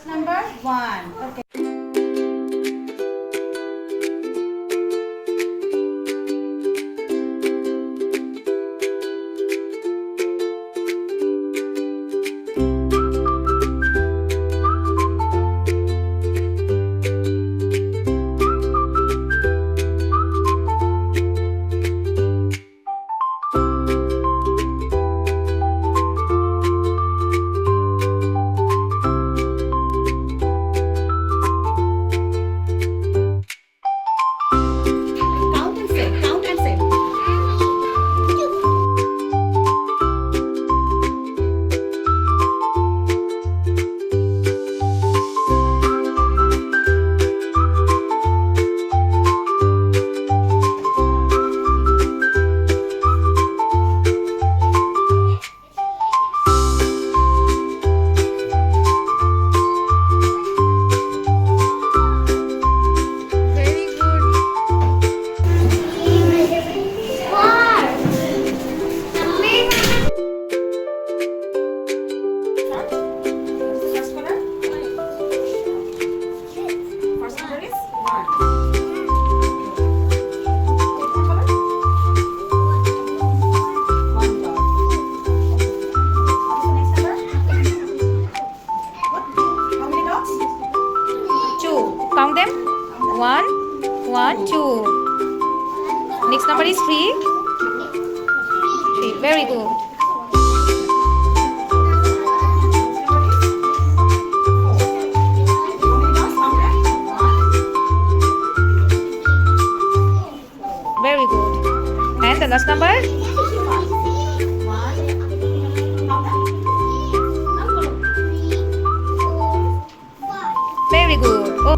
Number 1. Okay. Count and say. Count and say. Very good. First color? First color is 1. Second color? 1 dot. What is the next number? What? How many dots? 2. Count them. 1, 1, 2. Next number is 3. 3. Very good. Very good. And the last number? Very good. Oh.